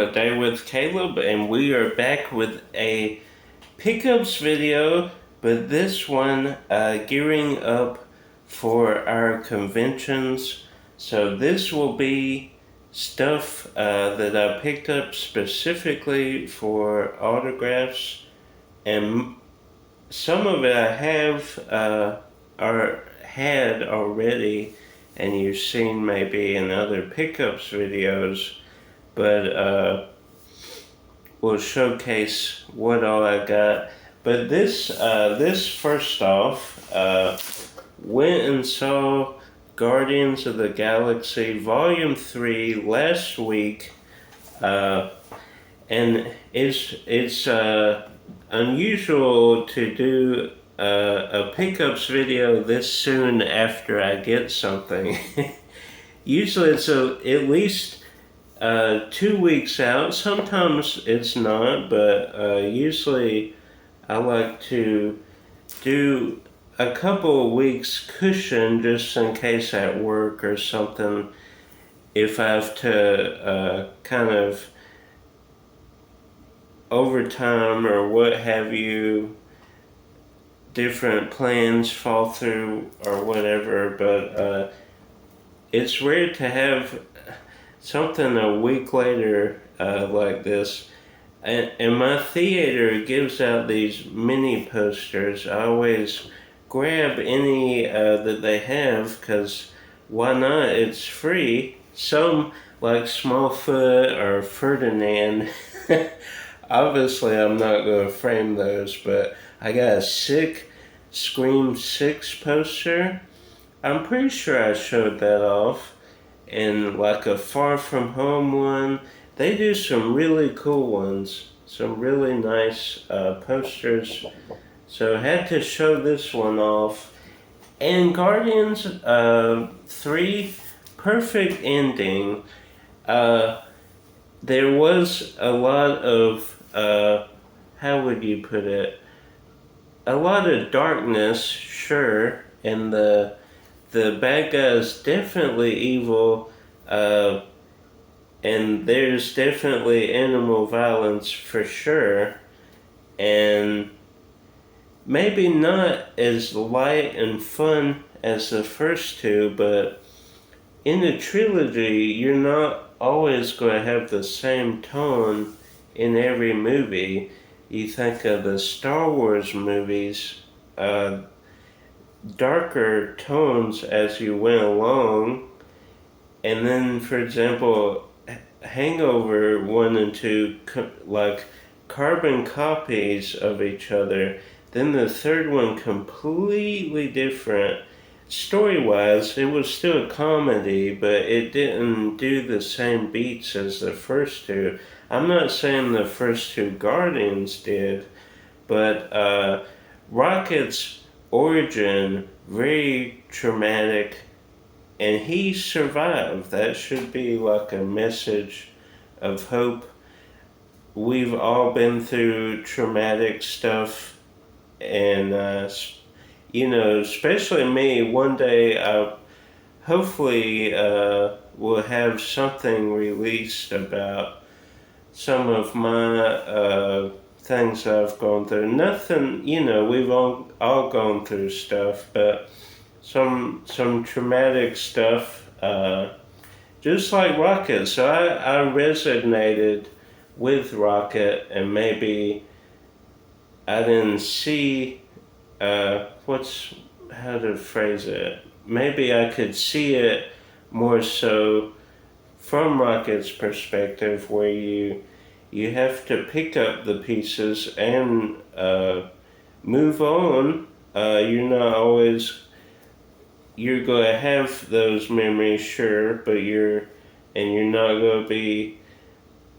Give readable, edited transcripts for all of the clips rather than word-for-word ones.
A Day with Caleb, and we are back with a pickups video, but this one gearing up for our conventions. So this will be stuff that I picked up specifically for autographs, and some of it I have or had already, and you've seen maybe in other pickups videos, but we'll showcase what all I got. But this first off, went and saw Guardians of the Galaxy Volume 3 last week, and it's unusual to do a pickups video this soon after I get something. Usually it's at least 2 weeks out. Sometimes it's not, but usually I like to do a couple of weeks cushion just in case at work or something, if I have to kind of overtime or what have you, different plans fall through or whatever. But it's rare to have something a week later like this. And my theater gives out these mini posters. I always grab any that they have, because why not? It's free. Some, like Smallfoot or Ferdinand, obviously I'm not going to frame those, but I got a sick Scream 6 poster. I'm pretty sure I showed that off. And like a Far From Home one. They do some really cool ones, some really nice posters. So I had to show this one off. And Guardians 3, perfect ending. There was a lot of, how would you put it? A lot of darkness, sure, and the bad guy is definitely evil, and there's definitely animal violence for sure, and maybe not as light and fun as the first two, but in the trilogy, you're not always going to have the same tone in every movie. You think of the Star Wars movies, darker tones as you went along, and then, for example, Hangover 1 and 2, like carbon copies of each other. Then the third one, completely different. Story-wise, it was still a comedy, but it didn't do the same beats as the first two. I'm not saying the first two Guardians did, but Rocket's origin, very traumatic, and he survived. That should be like a message of hope. We've all been through traumatic stuff, and especially me. One day I hopefully will have something released about some of my things I've gone through. Nothing, we've all gone through stuff, but some traumatic stuff, just like Rocket. So I resonated with Rocket, and maybe I didn't see, how to phrase it? Maybe I could see it more so from Rocket's perspective, where you have to pick up the pieces and move on. You're not always, you're going to have those memories, sure, but you're not going to be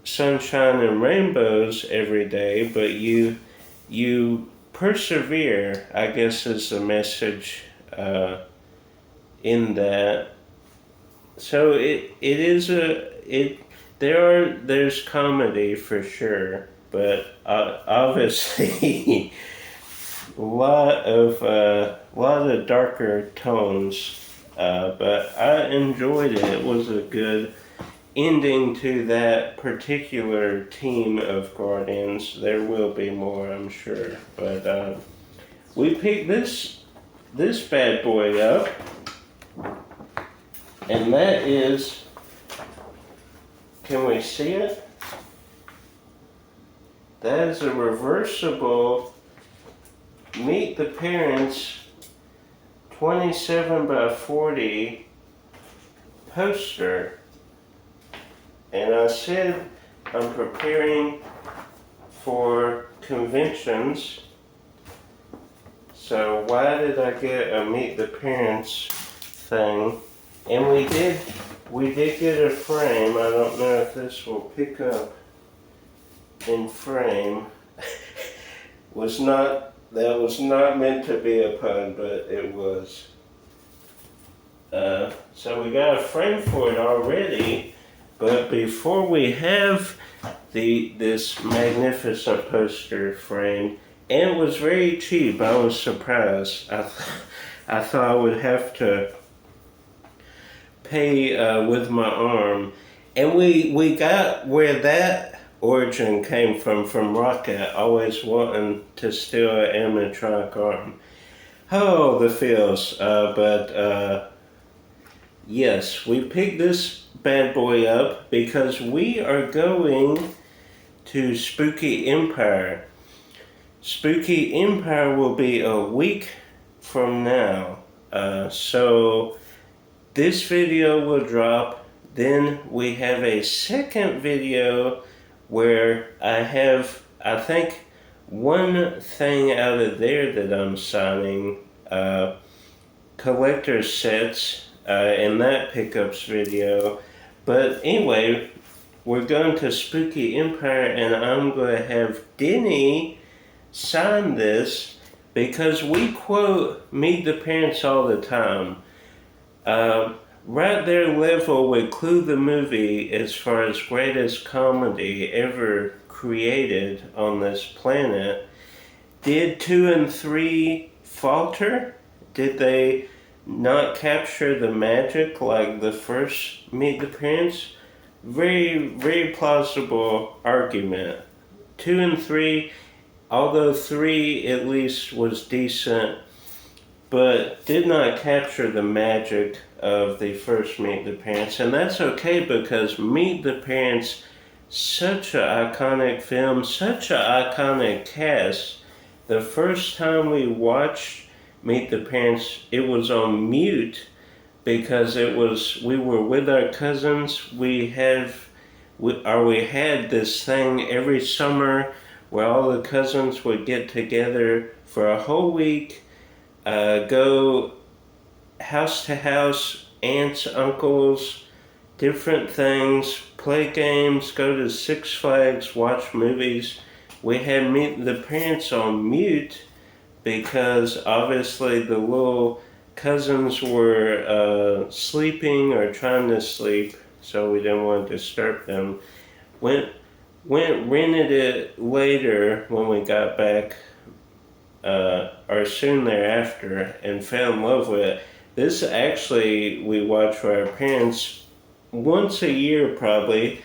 sunshine and rainbows every day, but you persevere, I guess, is the message in that. So there's comedy for sure, but obviously a lot of darker tones. But I enjoyed it. It was a good ending to that particular team of Guardians. There will be more, I'm sure. But we picked this bad boy up, and that is, can we see it? That is a reversible Meet the Parents 27 by 40 poster. And I said I'm preparing for conventions. So why did I get a Meet the Parents thing? And we did get a frame. I don't know if this will pick up in frame. That was not meant to be a pun, but it was. So we got a frame for it already, but before we have this magnificent poster frame, and it was very cheap. I was surprised. I thought I would have to pay with my arm, and we got where that origin came from Rocket always wanting to steal an animatronic arm. Oh, the feels. But yes, we picked this bad boy up because we are going to Spooky Empire. Spooky Empire will be a week from now. So this video will drop. Then we have a second video where I think, one thing out of there that I'm signing, collector sets, in that pickups video. But anyway, we're going to Spooky Empire, and I'm going to have Denny sign this because we quote Meet the Parents all the time. Right there level with Clue the movie as far as greatest comedy ever created on this planet. Did 2 and 3 falter? Did they not capture the magic like the first Meet the Parents? Very, very plausible argument. 2 and 3, although 3 at least was decent, but did not capture the magic of the first Meet the Parents. And that's okay because Meet the Parents, such an iconic film, such an iconic cast. The first time we watched Meet the Parents, it was on mute because we were with our cousins. We had this thing every summer where all the cousins would get together for a whole week, go house to house, aunts, uncles, different things, play games, go to Six Flags, watch movies. We had Meet the Parents on mute because obviously the little cousins were sleeping or trying to sleep, so we didn't want to disturb them. Rented it later when we got back, or soon thereafter, and fell in love with it. This actually we watch with our parents once a year probably.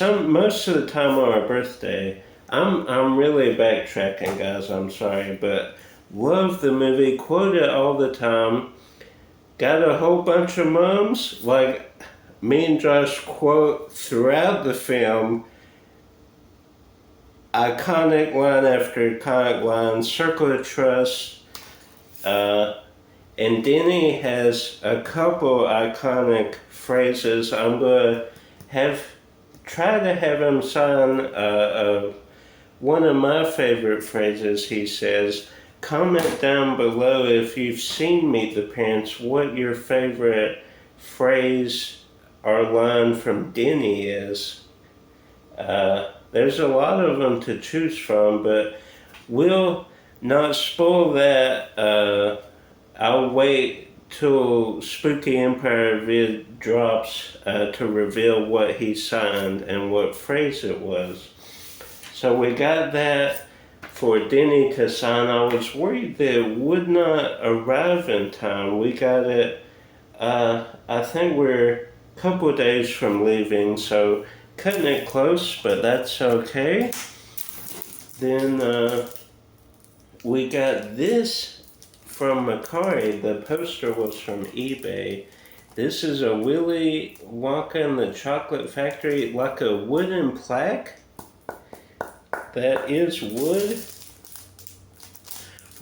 Most of the time on our birthday. I'm really backtracking, guys. I'm sorry, but love the movie. Quote it all the time. Got a whole bunch of moms. Like me and Josh quote throughout the film. Iconic line after iconic line. Circle of Trust. And Denny has a couple iconic phrases. I'm going to try to have him sign one of my favorite phrases. He says, comment down below if you've seen Meet the Parents, what your favorite phrase or line from Denny is. There's a lot of them to choose from, but we'll not spoil that. I'll wait till Spooky Empire vid drops to reveal what he signed and what phrase it was. So we got that for Denny to sign. I was worried that it would not arrive in time. We got it, I think we're couple days from leaving, so cutting it close, but that's okay. Then we got this from Macari. The poster was from eBay. This is a Willy Wonka and the Chocolate Factory, like a wooden plaque. That is wood.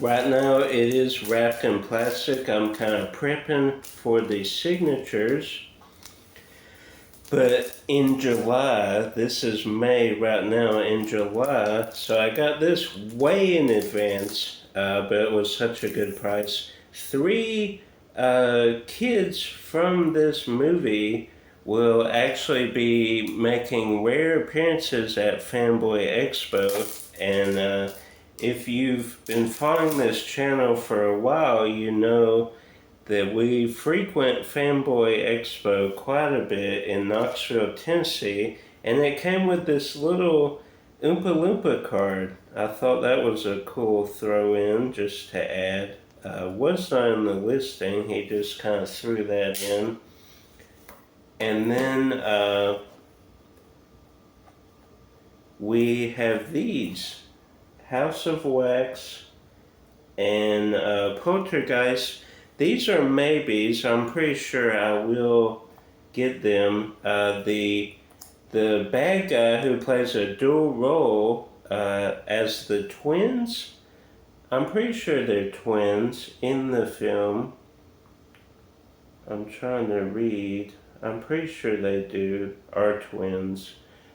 Right now it is wrapped in plastic. I'm kind of prepping for the signatures. But in July, this is May right now, in July, so I got this way in advance, but it was such a good price. 3 kids from this movie will actually be making rare appearances at Fanboy Expo, and if you've been following this channel for a while, you know that we frequent Fanboy Expo quite a bit in Knoxville, Tennessee, and it came with this little Oompa Loompa card. I thought that was a cool throw in just to add. Was not in the listing, he just kind of threw that in. And then we have these House of Wax and Poltergeist. These are maybes. I'm pretty sure I will get them. The bad guy who plays a dual role as the twins. I'm pretty sure they're twins in the film. I'm trying to read. I'm pretty sure they are twins.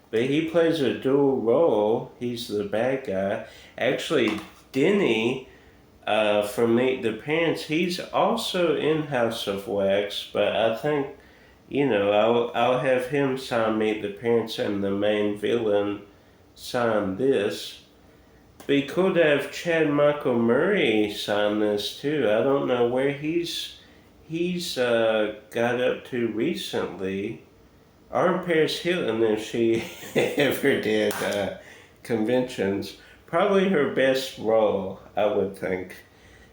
But he plays a dual role. He's the bad guy. Actually, Denny from Meet the Parents, he's also in House of Wax, but I think, I'll have him sign Meet the Parents and the main villain sign this. Be cool to have Chad Michael Murray sign this too. I don't know where he's got up to recently. Or Paris Hilton, if she ever did conventions. Probably her best role, I would think.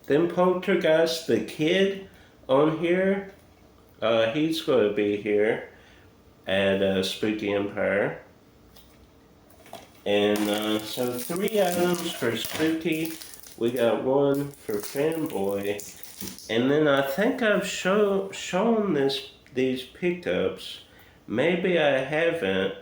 Then Poltergeist, the kid on here, he's going to be here at Spooky Empire. And so 3 items for Spooky. We got 1 for Fanboy. And then I think I've shown these pickups. Maybe I haven't,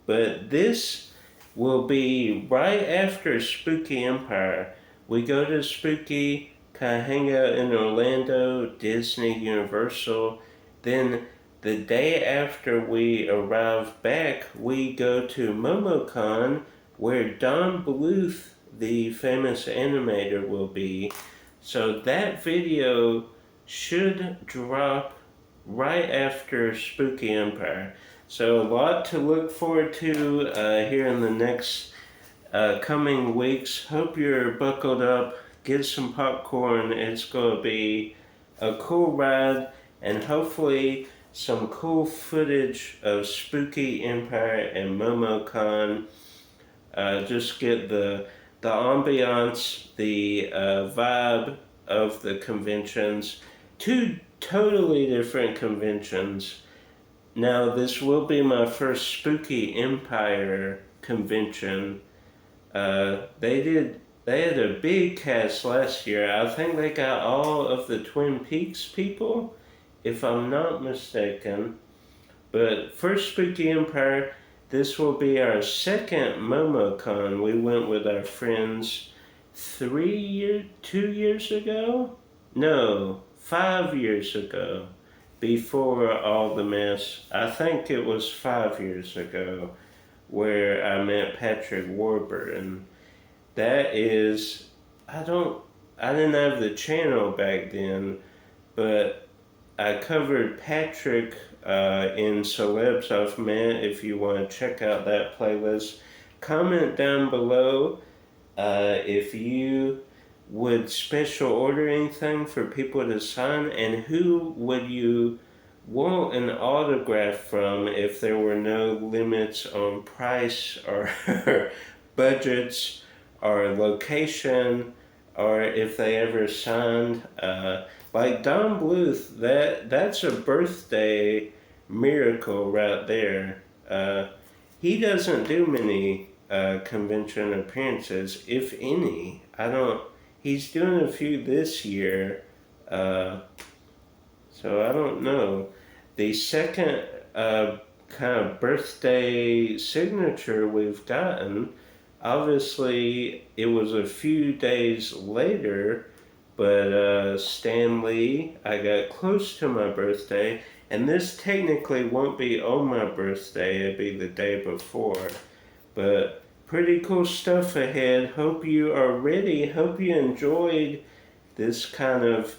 but this will be right after Spooky Empire. We go to Spooky, kind of hang out in Orlando, Disney, Universal. Then the day after we arrive back, we go to Momocon, where Don Bluth, the famous animator, will be. So that video should drop right after Spooky Empire. So a lot to look forward to here in the next coming weeks. Hope you're buckled up. Get some popcorn. It's going to be a cool ride, and hopefully some cool footage of Spooky Empire and MomoCon. Just get the ambiance, the vibe of the conventions. 2 totally different conventions. Now, this will be my first Spooky Empire convention. They had a big cast last year. I think they got all of the Twin Peaks people, if I'm not mistaken. But first Spooky Empire, this will be our second MomoCon. We went with our friends 2 years ago? No, 5 years ago, before all the mess. I think it was 5 years ago where I met Patrick Warburton. That is, I didn't have the channel back then, but I covered Patrick in Celebs I've Met. If you want to check out that playlist, comment down below if you would special order anything for people to sign, and who would you want an autograph from if there were no limits on price or budgets or location, or if they ever signed. Like Don Bluth, that's a birthday miracle right there. He doesn't do many convention appearances, if any. He's doing a few this year, so I don't know. The second kind of birthday signature we've gotten, obviously it was a few days later, but Stan Lee, I got close to my birthday, and this technically won't be on my birthday, it'll be the day before. But pretty cool stuff ahead. Hope you are ready. Hope you enjoyed this kind of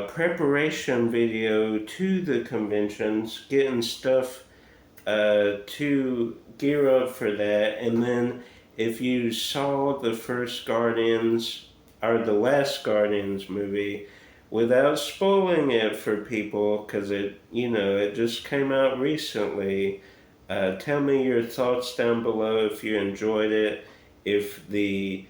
preparation video to the conventions, getting stuff to gear up for that. And then if you saw the first Guardians or the last Guardians movie, without spoiling it for people, because it just came out recently, tell me your thoughts down below if you enjoyed it, if the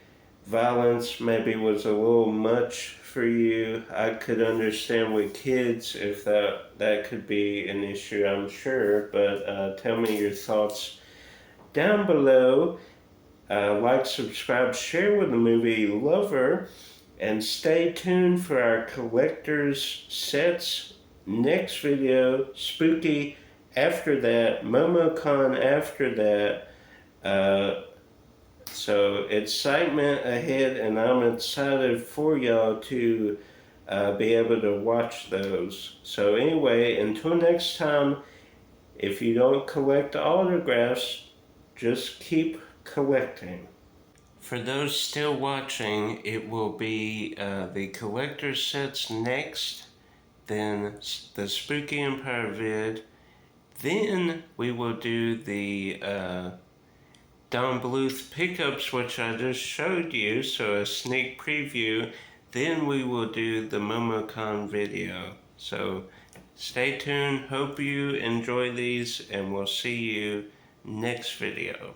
violence maybe was a little much for you. I could understand with kids if that could be an issue, I'm sure, but tell me your thoughts down below. Like, subscribe, share with the movie lover, and stay tuned for our collector's sets next video. Spooky after that, Momocon after that. So excitement ahead, and I'm excited for y'all to be able to watch those. So anyway, until next time, if you don't collect autographs, just keep collecting. For those still watching, it will be the collector sets next, then the Spooky Empire vid, then we will do the Don Bluth pickups, which I just showed you, so a sneak preview. Then we will do the Momocon video. So stay tuned, hope you enjoy these, and we'll see you next video.